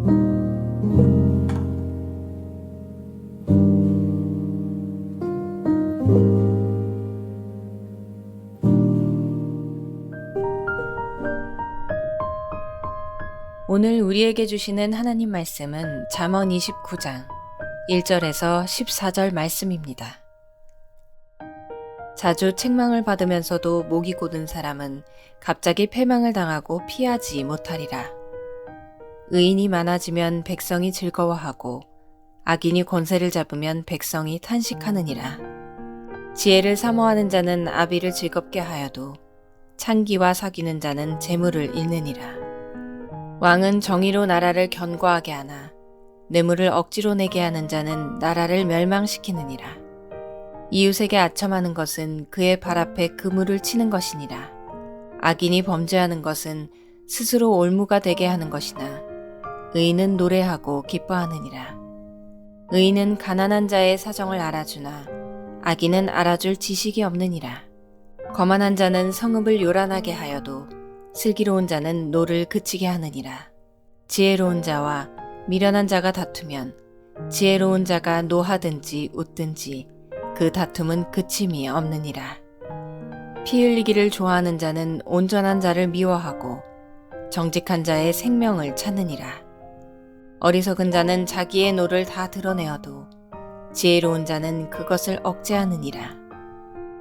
오늘 우리에게 주시는 하나님 말씀은 잠언 29장 1절에서 14절 말씀입니다. 자주 책망을 받으면서도 목이 곧은 사람은 갑자기 패망을 당하고 피하지 못하리라. 의인이 많아지면 백성이 즐거워하고 악인이 권세를 잡으면 백성이 탄식하느니라. 지혜를 사모하는 자는 아비를 즐겁게 하여도 창기와 사귀는 자는 재물을 잃느니라. 왕은 정의로 나라를 견고하게 하나 뇌물을 억지로 내게 하는 자는 나라를 멸망시키느니라. 이웃에게 아첨하는 것은 그의 발 앞에 그물을 치는 것이니라. 악인이 범죄하는 것은 스스로 올무가 되게 하는 것이나 의인은 노래하고 기뻐하느니라. 의인은 가난한 자의 사정을 알아주나 악인은 알아줄 지식이 없느니라. 거만한 자는 성읍을 요란하게 하여도 슬기로운 자는 노를 그치게 하느니라. 지혜로운 자와 미련한 자가 다투면 지혜로운 자가 노하든지 웃든지 그 다툼은 그침이 없느니라. 피 흘리기를 좋아하는 자는 온전한 자를 미워하고 정직한 자의 생명을 찾느니라. 어리석은 자는 자기의 노를 다 드러내어도 지혜로운 자는 그것을 억제하느니라.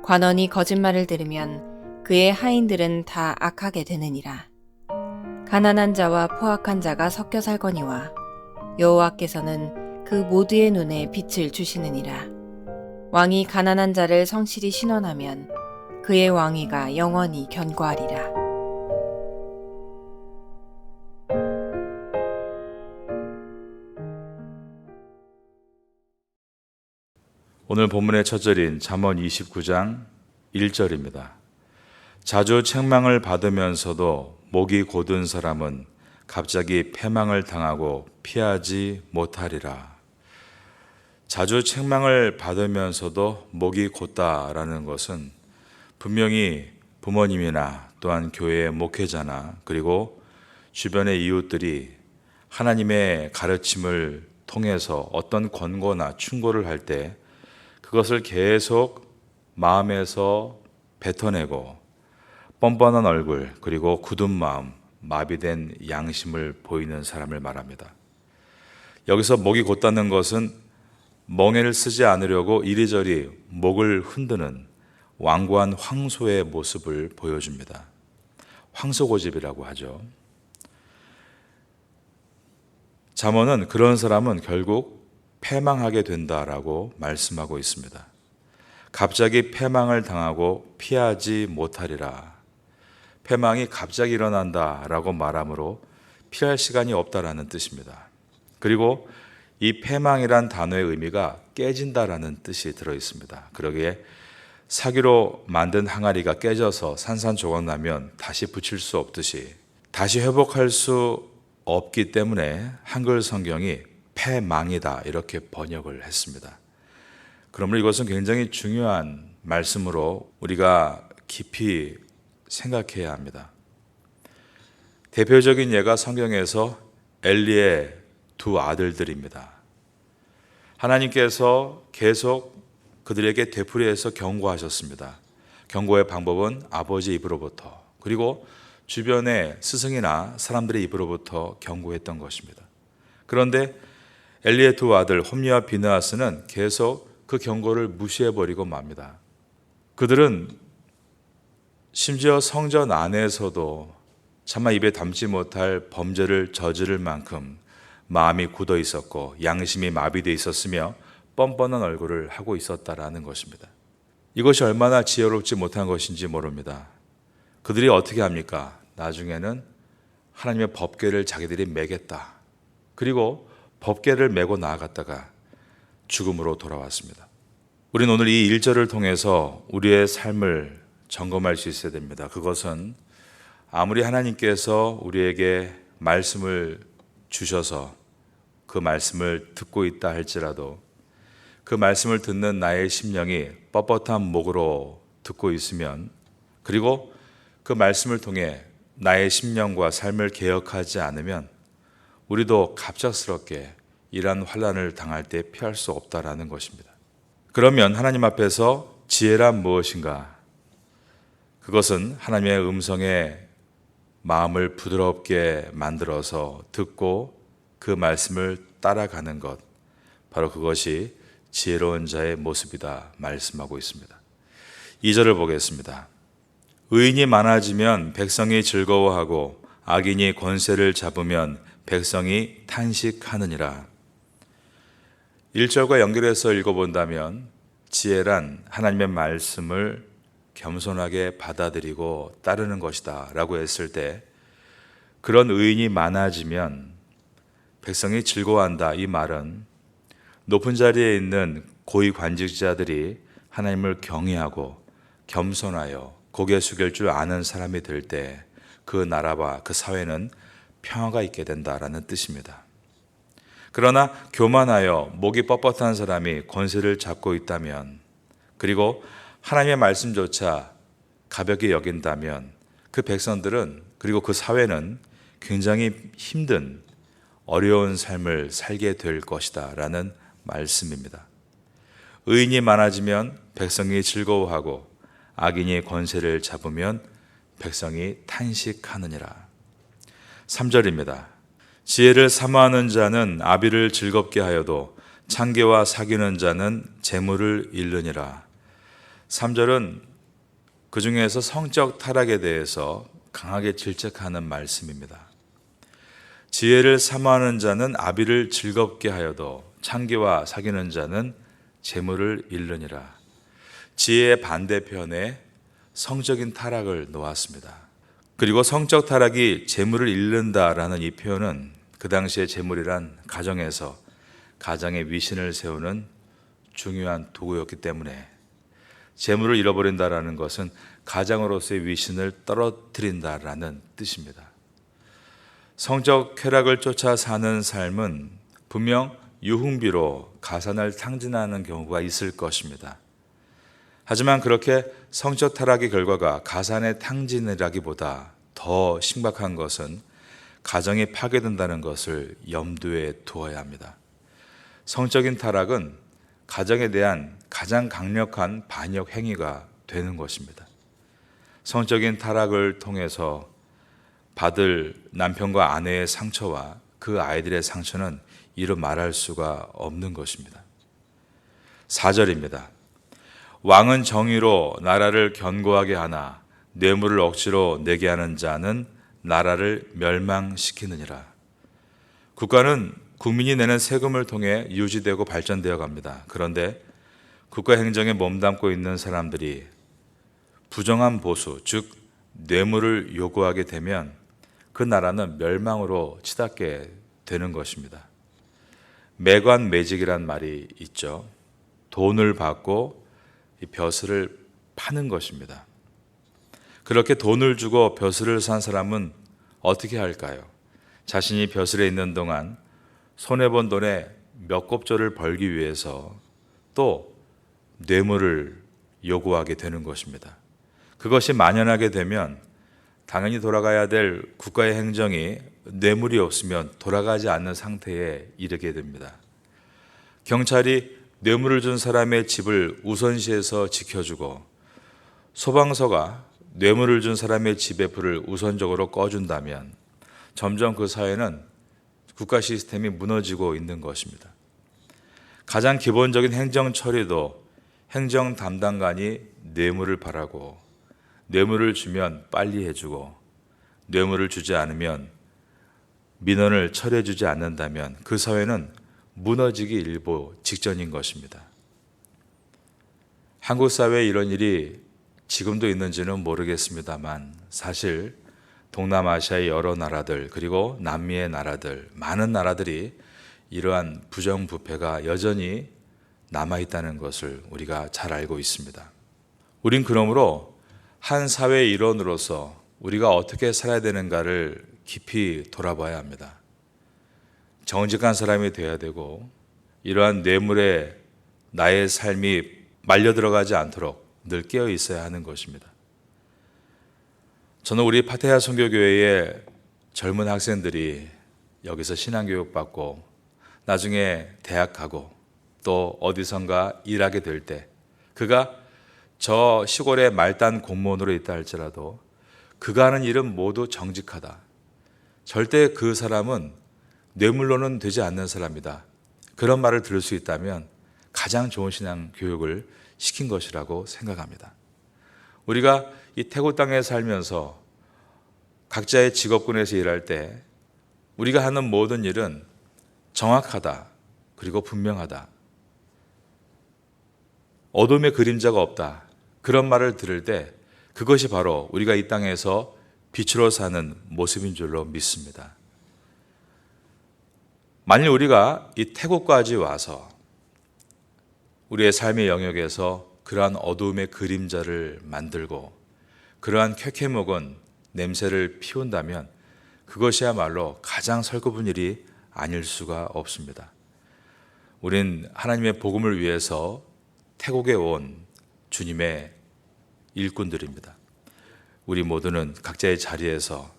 관원이 거짓말을 들으면 그의 하인들은 다 악하게 되느니라. 가난한 자와 포악한 자가 섞여 살거니와 여호와께서는 그 모두의 눈에 빛을 주시느니라. 왕이 가난한 자를 성실히 신원하면 그의 왕위가 영원히 견고하리라. 오늘 본문의 첫 절인 잠언 29장 1절입니다. 자주 책망을 받으면서도 목이 곧은 사람은 갑자기 패망을 당하고 피하지 못하리라. 자주 책망을 받으면서도 목이 곧다라는 것은 분명히 부모님이나 또한 교회의 목회자나 그리고 주변의 이웃들이 하나님의 가르침을 통해서 어떤 권고나 충고를 할 때 그것을 계속 마음에서 뱉어내고 뻔뻔한 얼굴 그리고 굳은 마음, 마비된 양심을 보이는 사람을 말합니다. 여기서 목이 곧다는 것은 멍에를 쓰지 않으려고 이리저리 목을 흔드는 완고한 황소의 모습을 보여줍니다. 황소고집이라고 하죠. 잠언은 그런 사람은 결국 패망하게 된다라고 말씀하고 있습니다. 갑자기 패망을 당하고 피하지 못하리라. 패망이 갑자기 일어난다라고 말하므로 피할 시간이 없다라는 뜻입니다. 그리고 이 패망이란 단어의 의미가 깨진다라는 뜻이 들어 있습니다. 그러기에 사기로 만든 항아리가 깨져서 산산조각 나면 다시 붙일 수 없듯이 다시 회복할 수 없기 때문에 한글 성경이 패망이다 이렇게 번역을 했습니다. 그러므로 이것은 굉장히 중요한 말씀으로 우리가 깊이 생각해야 합니다. 대표적인 예가 성경에서 엘리의 두 아들들입니다. 하나님께서 계속 그들에게 되풀이해서 경고하셨습니다. 경고의 방법은 아버지 입으로부터 그리고 주변의 스승이나 사람들의 입으로부터 경고했던 것입니다. 그런데 엘리의 두 아들 홈리와 비느하스는 계속 그 경고를 무시해버리고 맙니다. 그들은 심지어 성전 안에서도 차마 입에 담지 못할 범죄를 저지를 만큼 마음이 굳어 있었고 양심이 마비되어 있었으며 뻔뻔한 얼굴을 하고 있었다라는 것입니다. 이것이 얼마나 지혜롭지 못한 것인지 모릅니다. 그들이 어떻게 합니까? 나중에는 하나님의 법궤를 자기들이 매겠다. 그리고 법궤를 메고 나아갔다가 죽음으로 돌아왔습니다. 우리는 오늘 이 1절을 통해서 우리의 삶을 점검할 수 있어야 됩니다. 그것은 아무리 하나님께서 우리에게 말씀을 주셔서 그 말씀을 듣고 있다 할지라도 그 말씀을 듣는 나의 심령이 뻣뻣한 목으로 듣고 있으면 그리고 그 말씀을 통해 나의 심령과 삶을 개혁하지 않으면 우리도 갑작스럽게 이러한 환난을 당할 때 피할 수 없다라는 것입니다. 그러면 하나님 앞에서 지혜란 무엇인가? 그것은 하나님의 음성에 마음을 부드럽게 만들어서 듣고 그 말씀을 따라가는 것, 바로 그것이 지혜로운 자의 모습이다 말씀하고 있습니다. 2절을 보겠습니다. 의인이 많아지면 백성이 즐거워하고 악인이 권세를 잡으면 백성이 탄식하느니라. 1절과 연결해서 읽어본다면 지혜란 하나님의 말씀을 겸손하게 받아들이고 따르는 것이다 라고 했을 때, 그런 의인이 많아지면 백성이 즐거워한다, 이 말은 높은 자리에 있는 고위 관직자들이 하나님을 경외하고 겸손하여 고개 숙일 줄 아는 사람이 될 때 그 나라와 그 사회는 평화가 있게 된다라는 뜻입니다. 그러나 교만하여 목이 뻣뻣한 사람이 권세를 잡고 있다면, 그리고 하나님의 말씀조차 가볍게 여긴다면 그 백성들은, 그리고 그 사회는 굉장히 힘든 어려운 삶을 살게 될 것이다 라는 말씀입니다. 의인이 많아지면 백성이 즐거워하고 악인이 권세를 잡으면 백성이 탄식하느니라. 3절입니다. 지혜를 사모하는 자는 아비를 즐겁게 하여도 창기와 사귀는 자는 재물을 잃느니라. 3절은 그 중에서 성적 타락에 대해서 강하게 질책하는 말씀입니다. 지혜를 사모하는 자는 아비를 즐겁게 하여도 창기와 사귀는 자는 재물을 잃느니라. 지혜의 반대편에 성적인 타락을 놓았습니다. 그리고 성적 타락이 재물을 잃는다라는 이 표현은 그 당시의 재물이란 가정에서 가장의 위신을 세우는 중요한 도구였기 때문에, 재물을 잃어버린다라는 것은 가장으로서의 위신을 떨어뜨린다라는 뜻입니다. 성적 쾌락을 쫓아 사는 삶은 분명 유흥비로 가산을 탕진하는 경우가 있을 것입니다. 하지만 그렇게 성적 타락의 결과가 가산의 탕진이라기보다 더 심각한 것은 가정이 파괴된다는 것을 염두에 두어야 합니다. 성적인 타락은 가정에 대한 가장 강력한 반역 행위가 되는 것입니다. 성적인 타락을 통해서 받을 남편과 아내의 상처와 그 아이들의 상처는 이루 말할 수가 없는 것입니다. 4절입니다. 왕은 정의로 나라를 견고하게 하나 뇌물을 억지로 내게 하는 자는 나라를 멸망시키느니라. 국가는 국민이 내는 세금을 통해 유지되고 발전되어 갑니다. 그런데 국가 행정에 몸담고 있는 사람들이 부정한 보수, 즉 뇌물을 요구하게 되면 그 나라는 멸망으로 치닫게 되는 것입니다. 매관매직이란 말이 있죠. 돈을 받고 이 벼슬을 파는 것입니다. 그렇게 돈을 주고 벼슬을 산 사람은 어떻게 할까요? 자신이 벼슬에 있는 동안 손해본 돈의 몇 곱절을 벌기 위해서 또 뇌물을 요구하게 되는 것입니다. 그것이 만연하게 되면 당연히 돌아가야 될 국가의 행정이 뇌물이 없으면 돌아가지 않는 상태에 이르게 됩니다. 경찰이 뇌물을 준 사람의 집을 우선시해서 지켜주고 소방서가 뇌물을 준 사람의 집의 불을 우선적으로 꺼준다면 점점 그 사회는 국가 시스템이 무너지고 있는 것입니다. 가장 기본적인 행정 처리도 행정 담당관이 뇌물을 바라고 뇌물을 주면 빨리 해주고 뇌물을 주지 않으면 민원을 처리해 주지 않는다면 그 사회는 무너지기 일보 직전인 것입니다. 한국 사회에 이런 일이 지금도 있는지는 모르겠습니다만 사실 동남아시아의 여러 나라들 그리고 남미의 나라들 많은 나라들이 이러한 부정부패가 여전히 남아있다는 것을 우리가 잘 알고 있습니다. 우린 그러므로 한 사회의 일원으로서 우리가 어떻게 살아야 되는가를 깊이 돌아봐야 합니다. 정직한 사람이 되어야 되고 이러한 뇌물에 나의 삶이 말려 들어가지 않도록 늘 깨어 있어야 하는 것입니다. 저는 우리 파테야 선교교회의 젊은 학생들이 여기서 신앙교육 받고 나중에 대학 가고 또 어디선가 일하게 될 때 그가 저 시골의 말단 공무원으로 있다 할지라도 그가 하는 일은 모두 정직하다. 절대 그 사람은 뇌물로는 되지 않는 사람이다. 그런 말을 들을 수 있다면 가장 좋은 신앙 교육을 시킨 것이라고 생각합니다. 우리가 이 태국 땅에 살면서 각자의 직업군에서 일할 때 우리가 하는 모든 일은 정확하다. 그리고 분명하다. 어둠의 그림자가 없다. 그런 말을 들을 때 그것이 바로 우리가 이 땅에서 빛으로 사는 모습인 줄로 믿습니다. 만일 우리가 이 태국까지 와서 우리의 삶의 영역에서 그러한 어두움의 그림자를 만들고 그러한 쾌쾌먹은 냄새를 피운다면 그것이야말로 가장 설거분 일이 아닐 수가 없습니다. 우린 하나님의 복음을 위해서 태국에 온 주님의 일꾼들입니다. 우리 모두는 각자의 자리에서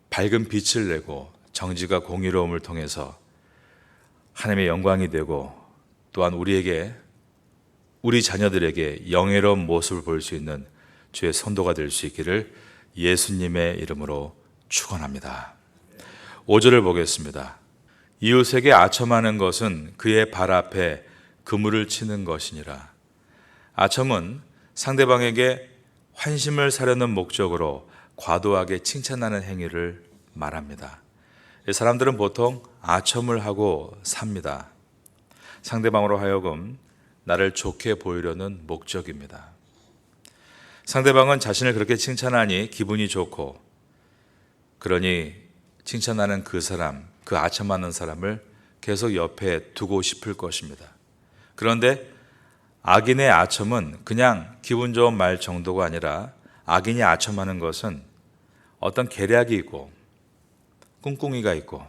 밝은 빛을 내고 정직과 공의로움을 통해서 하나님의 영광이 되고 또한 우리 자녀들에게 영예로운 모습을 볼 수 있는 주의 선도가 될 수 있기를 예수님의 이름으로 축원합니다. 5절을 보겠습니다. 이웃에게 아첨하는 것은 그의 발 앞에 그물을 치는 것이니라. 아첨은 상대방에게 환심을 사려는 목적으로 과도하게 칭찬하는 행위를 말합니다. 사람들은 보통 아첨을 하고 삽니다. 상대방으로 하여금 나를 좋게 보이려는 목적입니다. 상대방은 자신을 그렇게 칭찬하니 기분이 좋고 그러니 칭찬하는 그 사람, 그 아첨하는 사람을 계속 옆에 두고 싶을 것입니다. 그런데 악인의 아첨은 그냥 기분 좋은 말 정도가 아니라 악인이 아첨하는 것은 어떤 계략이 있고 꿍꿍이가 있고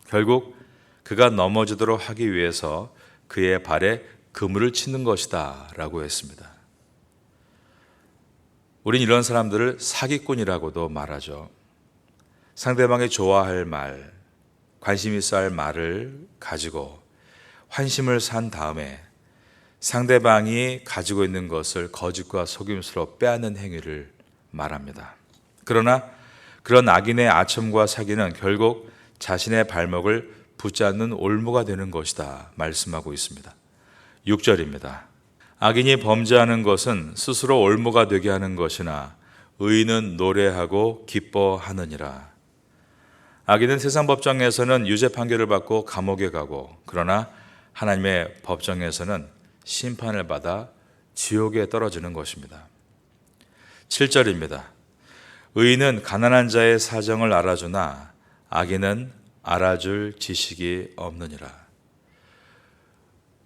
결국 그가 넘어지도록 하기 위해서 그의 발에 그물을 치는 것이다 라고 했습니다. 우린 이런 사람들을 사기꾼이라고도 말하죠. 상대방이 좋아할 말, 관심 있어 할 말을 가지고 환심을 산 다음에 상대방이 가지고 있는 것을 거짓과 속임수로 빼앗는 행위를 말합니다. 그러나 그런 악인의 아첨과 사기는 결국 자신의 발목을 붙잡는 올무가 되는 것이다 말씀하고 있습니다. 6절입니다. 악인이 범죄하는 것은 스스로 올무가 되게 하는 것이나 의인은 노래하고 기뻐하느니라. 악인은 세상 법정에서는 유죄 판결을 받고 감옥에 가고 그러나 하나님의 법정에서는 심판을 받아 지옥에 떨어지는 것입니다. 7절입니다. 의인은 가난한 자의 사정을 알아주나 악인은 알아줄 지식이 없느니라.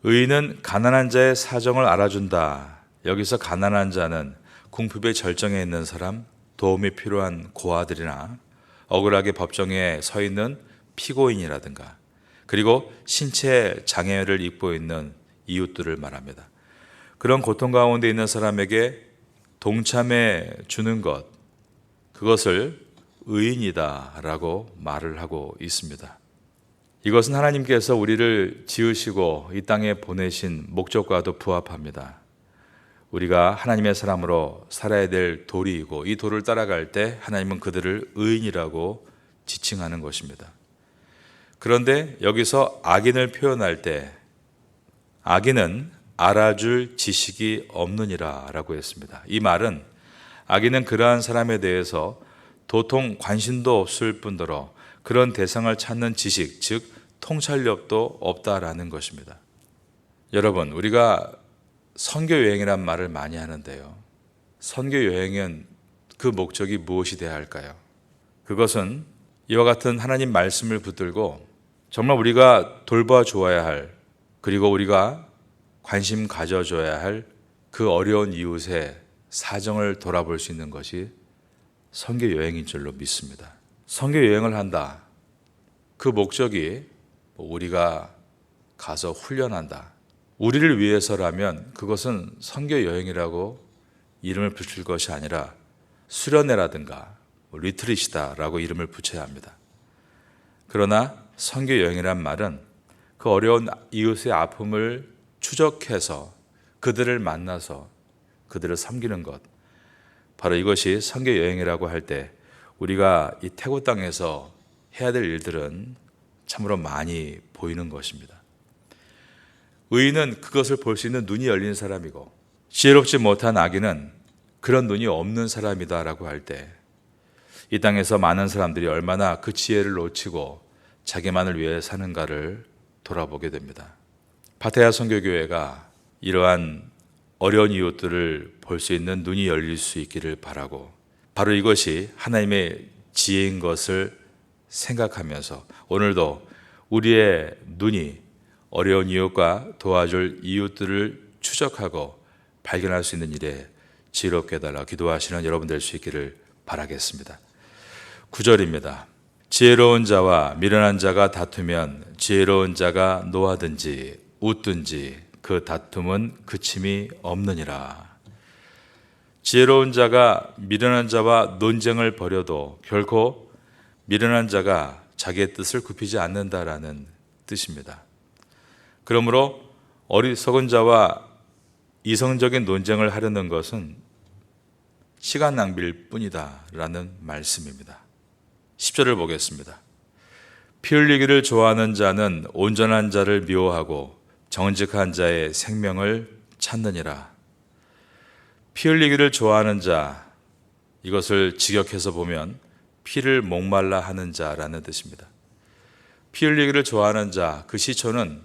의인은 가난한 자의 사정을 알아준다. 여기서 가난한 자는 궁핍의 절정에 있는 사람, 도움이 필요한 고아들이나 억울하게 법정에 서 있는 피고인이라든가 그리고 신체 장애를 입고 있는 이웃들을 말합니다. 그런 고통 가운데 있는 사람에게 동참해 주는 것, 그것을 의인이다 라고 말을 하고 있습니다. 이것은 하나님께서 우리를 지으시고 이 땅에 보내신 목적과도 부합합니다. 우리가 하나님의 사람으로 살아야 될 도리이고 이 도를 따라갈 때 하나님은 그들을 의인이라고 지칭하는 것입니다. 그런데 여기서 악인을 표현할 때 악인은 알아줄 지식이 없느니라 라고 했습니다. 이 말은 악인은 그러한 사람에 대해서 도통 관심도 없을 뿐더러 그런 대상을 찾는 지식, 즉 통찰력도 없다라는 것입니다. 여러분, 우리가 선교 여행이란 말을 많이 하는데요. 선교 여행은 그 목적이 무엇이 되어야 할까요? 그것은 이와 같은 하나님 말씀을 붙들고 정말 우리가 돌봐줘야 할 그리고 우리가 관심 가져줘야 할 그 어려운 이웃의 사정을 돌아볼 수 있는 것이 선교 여행인 줄로 믿습니다. 선교 여행을 한다. 그 목적이 우리가 가서 훈련한다. 우리를 위해서라면 그것은 선교 여행이라고 이름을 붙일 것이 아니라 수련회라든가 리트릿이다라고 이름을 붙여야 합니다. 그러나 선교 여행이란 말은 그 어려운 이웃의 아픔을 추적해서 그들을 만나서 그들을 섬기는 것, 바로 이것이 선교 여행이라고 할 때 우리가 이 태고 땅에서 해야 될 일들은 참으로 많이 보이는 것입니다. 의인은 그것을 볼 수 있는 눈이 열린 사람이고, 지혜롭지 못한 악인은 그런 눈이 없는 사람이다라고 할 때 이 땅에서 많은 사람들이 얼마나 그 지혜를 놓치고 자기만을 위해 사는가를 돌아보게 됩니다. 파테야 선교교회가 이러한 어려운 이웃들을 볼 수 있는 눈이 열릴 수 있기를 바라고, 바로 이것이 하나님의 지혜인 것을 생각하면서 오늘도 우리의 눈이 어려운 이웃과 도와줄 이웃들을 추적하고 발견할 수 있는 일에 지혜롭게 해달라 기도하시는 여러분 될 수 있기를 바라겠습니다. 9절입니다. 지혜로운 자와 미련한 자가 다투면 지혜로운 자가 노하든지 웃든지 그 다툼은 그침이 없느니라. 지혜로운 자가 미련한 자와 논쟁을 벌여도 결코 미련한 자가 자기의 뜻을 굽히지 않는다라는 뜻입니다. 그러므로 어리석은 자와 이성적인 논쟁을 하려는 것은 시간 낭비일 뿐이다라는 말씀입니다. 10절을 보겠습니다. 피 흘리기를 좋아하는 자는 온전한 자를 미워하고 정직한 자의 생명을 찾느니라. 피 흘리기를 좋아하는 자, 이것을 직역해서 보면 피를 목말라 하는 자라는 뜻입니다. 피 흘리기를 좋아하는 자, 그 시초는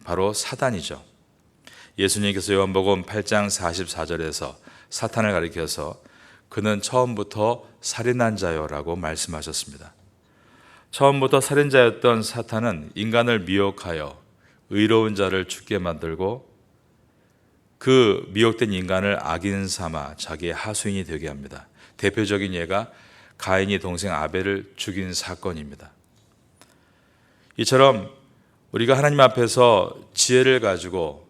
바로 사단이죠. 예수님께서 요한복음 8장 44절에서 사탄을 가리켜서 그는 처음부터 살인한 자요라고 말씀하셨습니다. 처음부터 살인자였던 사탄은 인간을 미혹하여 의로운 자를 죽게 만들고 그 미혹된 인간을 악인 삼아 자기의 하수인이 되게 합니다. 대표적인 예가 가인이 동생 아벨을 죽인 사건입니다. 이처럼 우리가 하나님 앞에서 지혜를 가지고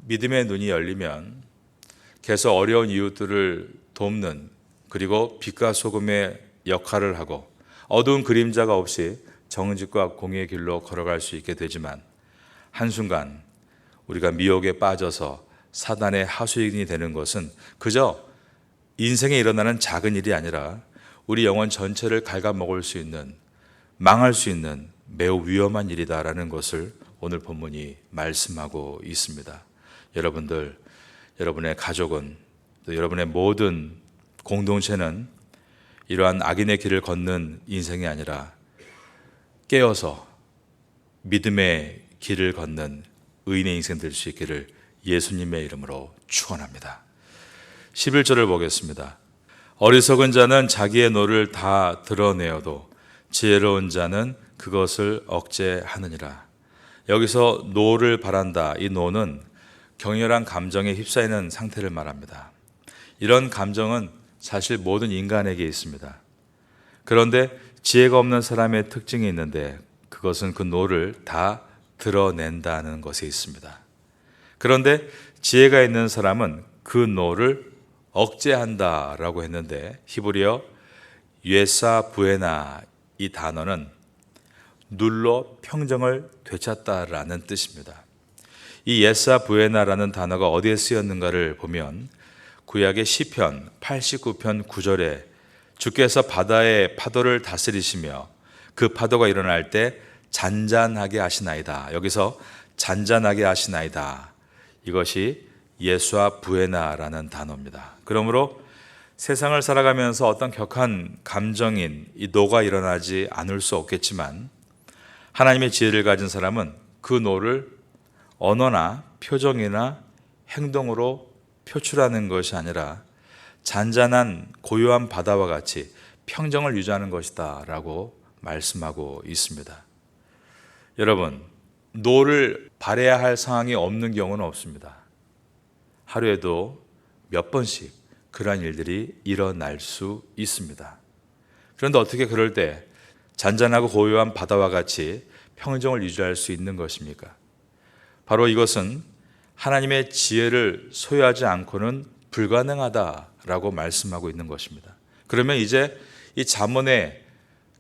믿음의 눈이 열리면 계속 어려운 이웃들을 돕는, 그리고 빛과 소금의 역할을 하고 어두운 그림자가 없이 정직과 공의의 길로 걸어갈 수 있게 되지만, 한순간 우리가 미혹에 빠져서 사단의 하수인이 되는 것은 그저 인생에 일어나는 작은 일이 아니라 우리 영혼 전체를 갉아먹을 수 있는, 망할 수 있는 매우 위험한 일이다라는 것을 오늘 본문이 말씀하고 있습니다. 여러분들, 여러분의 가족은, 또 여러분의 모든 공동체는 이러한 악인의 길을 걷는 인생이 아니라 깨어서 믿음의 길을 걷는 의인의 인생 될 수 있기를 예수님의 이름으로 축원합니다. 11절을 보겠습니다. 어리석은 자는 자기의 노를 다 드러내어도 지혜로운 자는 그것을 억제하느니라. 여기서 노를 바란다, 이 노는 격렬한 감정에 휩싸이는 상태를 말합니다. 이런 감정은 사실 모든 인간에게 있습니다. 그런데 지혜가 없는 사람의 특징이 있는데 그것은 그 노를 다 드러낸다는 것에 있습니다. 그런데 지혜가 있는 사람은 그 노를 억제한다라고 했는데 히브리어 예사 부에나, 이 단어는 눌러 평정을 되찾다라는 뜻입니다. 이 예사 부에나라는 단어가 어디에 쓰였는가를 보면 구약의 시편 89편 9절에 주께서 바다의 파도를 다스리시며 그 파도가 일어날 때 잔잔하게 하시나이다. 여기서 잔잔하게 하시나이다. 이것이 예수와 부에나라는 단어입니다. 그러므로 세상을 살아가면서 어떤 격한 감정인 이 노가 일어나지 않을 수 없겠지만, 하나님의 지혜를 가진 사람은 그 노를 언어나 표정이나 행동으로 표출하는 것이 아니라 잔잔한 고요한 바다와 같이 평정을 유지하는 것이다 라고 말씀하고 있습니다. 여러분, 노를 발해야 할 상황이 없는 경우는 없습니다. 하루에도 몇 번씩 그러한 일들이 일어날 수 있습니다. 그런데 어떻게 그럴 때 잔잔하고 고요한 바다와 같이 평정을 유지할 수 있는 것입니까? 바로 이것은 하나님의 지혜를 소유하지 않고는 불가능하다라고 말씀하고 있는 것입니다. 그러면 이제 이 잠언의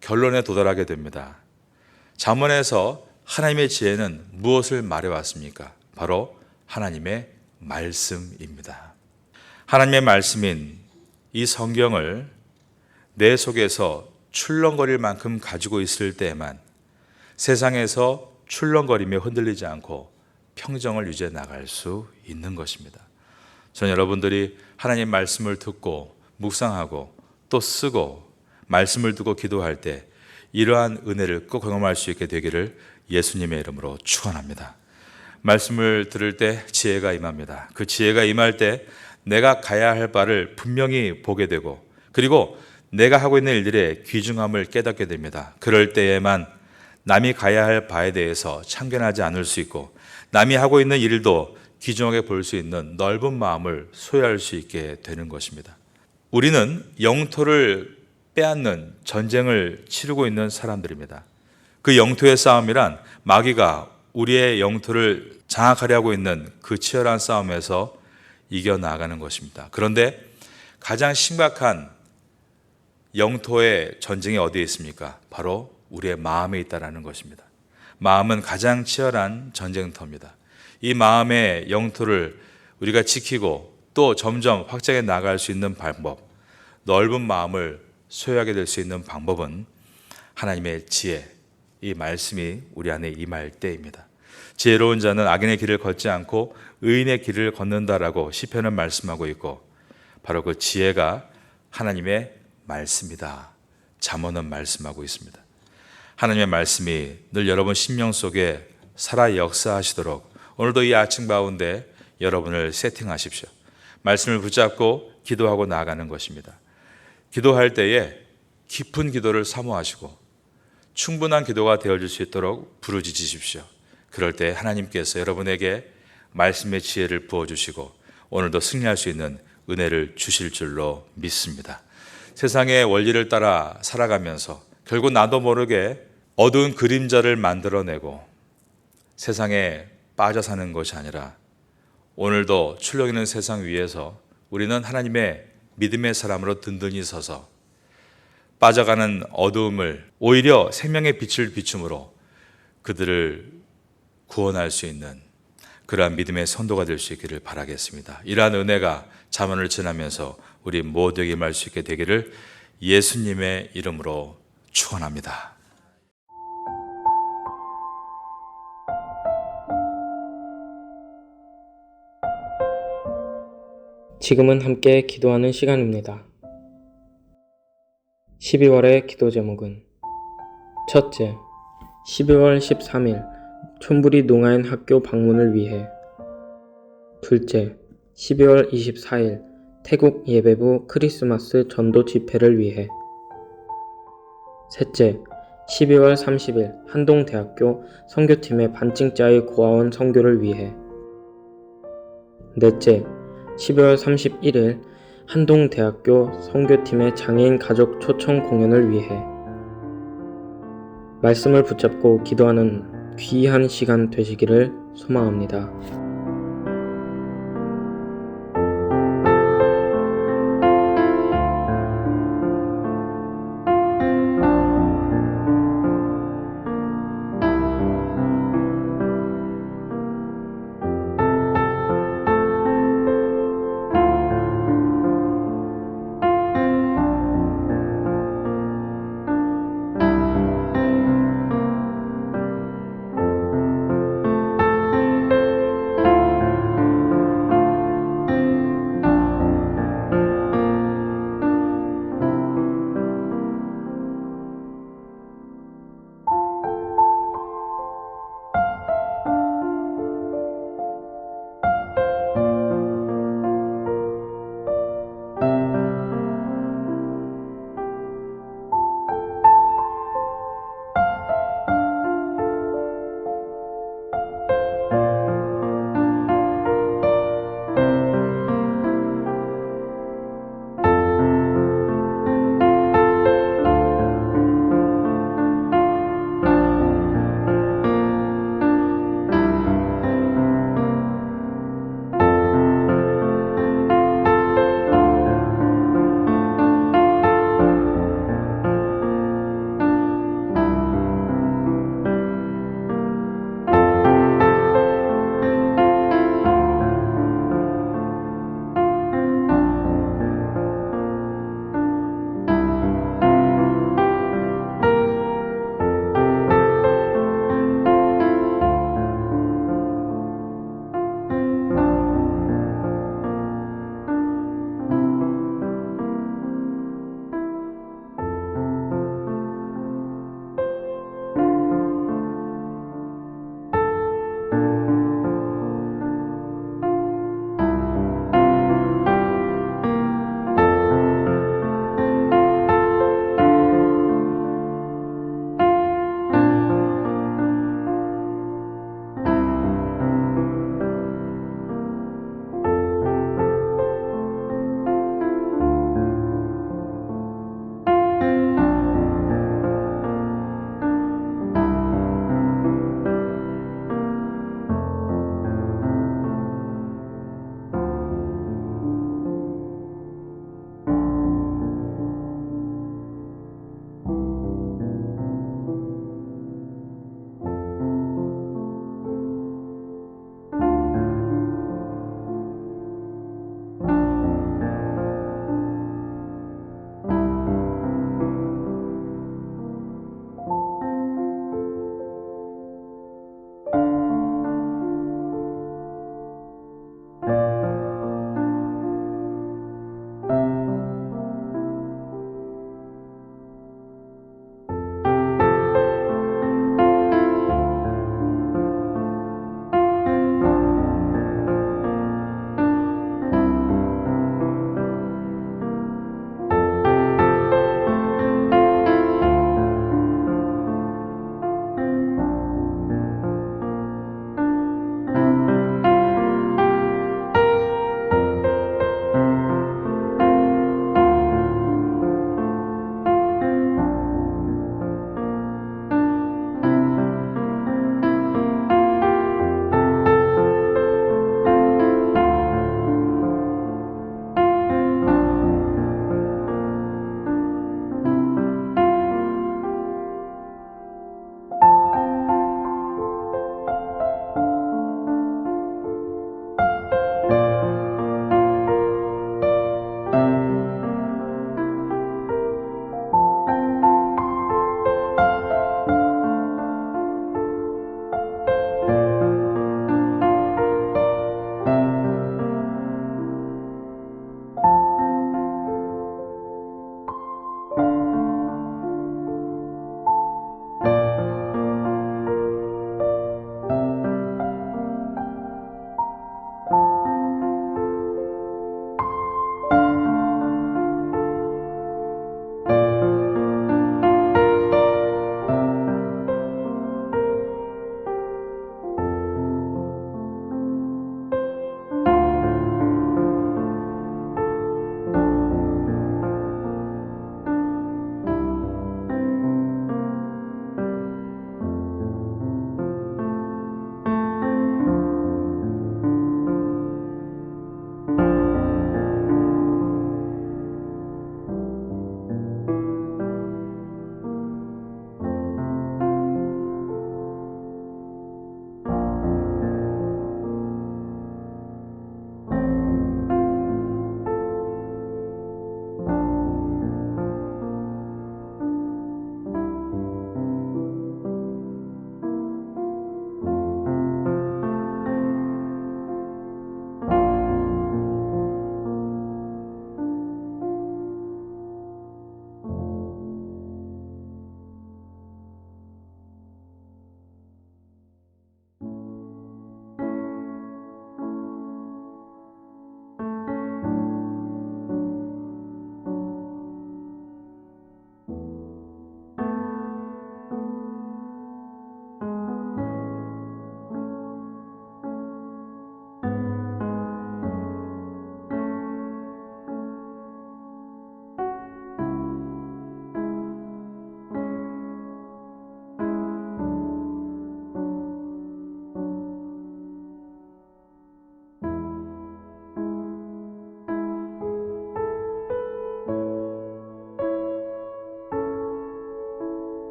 결론에 도달하게 됩니다. 잠언에서 하나님의 지혜는 무엇을 말해왔습니까? 바로 하나님의 말씀입니다. 하나님의 말씀인 이 성경을 내 속에서 출렁거릴 만큼 가지고 있을 때에만 세상에서 출렁거리며 흔들리지 않고 평정을 유지해 나갈 수 있는 것입니다. 저는 여러분들이 하나님 말씀을 듣고 묵상하고 또 쓰고 말씀을 두고 기도할 때 이러한 은혜를 꼭 경험할 수 있게 되기를 예수님의 이름으로 축원합니다. 말씀을 들을 때 지혜가 임합니다. 그 지혜가 임할 때 내가 가야 할 바를 분명히 보게 되고 그리고 내가 하고 있는 일들의 귀중함을 깨닫게 됩니다. 그럴 때에만 남이 가야 할 바에 대해서 참견하지 않을 수 있고 남이 하고 있는 일도 귀중하게 볼 수 있는 넓은 마음을 소유할 수 있게 되는 것입니다. 우리는 영토를 빼앗는 전쟁을 치르고 있는 사람들입니다. 그 영토의 싸움이란 마귀가 우리의 영토를 장악하려고 있는 그 치열한 싸움에서 이겨나가는 것입니다. 그런데 가장 심각한 영토의 전쟁이 어디에 있습니까? 바로 우리의 마음에 있다는 것입니다. 마음은 가장 치열한 전쟁터입니다. 이 마음의 영토를 우리가 지키고 또 점점 확장해 나갈 수 있는 방법, 넓은 마음을 소유하게 될 수 있는 방법은 하나님의 지혜, 이 말씀이 우리 안에 임할 때입니다. 지혜로운 자는 악인의 길을 걷지 않고 의인의 길을 걷는다라고 시편은 말씀하고 있고 바로 그 지혜가 하나님의 말씀이다. 잠언은 말씀하고 있습니다. 하나님의 말씀이 늘 여러분 심령 속에 살아 역사하시도록 오늘도 이 아침 가운데 여러분을 세팅하십시오. 말씀을 붙잡고 기도하고 나아가는 것입니다. 기도할 때에 깊은 기도를 사모하시고 충분한 기도가 되어질 수 있도록 부르짖으십시오. 그럴 때 하나님께서 여러분에게 말씀의 지혜를 부어주시고 오늘도 승리할 수 있는 은혜를 주실 줄로 믿습니다. 세상의 원리를 따라 살아가면서 결국 나도 모르게 어두운 그림자를 만들어내고 세상에 빠져 사는 것이 아니라 오늘도 출력 있는 세상 위에서 우리는 하나님의 믿음의 사람으로 든든히 서서 빠져가는 어두움을 오히려 생명의 빛을 비춤으로 그들을 구원할 수 있는 그러한 믿음의 선도가 될 수 있기를 바라겠습니다. 이러한 은혜가 잠언을 지나면서 우리 모두에게 임할 수 있게 되기를 예수님의 이름으로 축원합니다. 지금은 함께 기도하는 시간입니다. 12월의 기도 제목은 첫째, 12월 13일 촌부리 농아인 학교 방문을 위해. 둘째, 12월 24일 태국 예배부 크리스마스 전도 집회를 위해. 셋째, 12월 30일 한동대학교 선교팀의 반증자의 고아원 선교를 위해. 넷째, 12월 31일 한동대학교 선교팀의 장애인 가족 초청 공연을 위해. 말씀을 붙잡고 기도하는 귀한 시간 되시기를 소망합니다.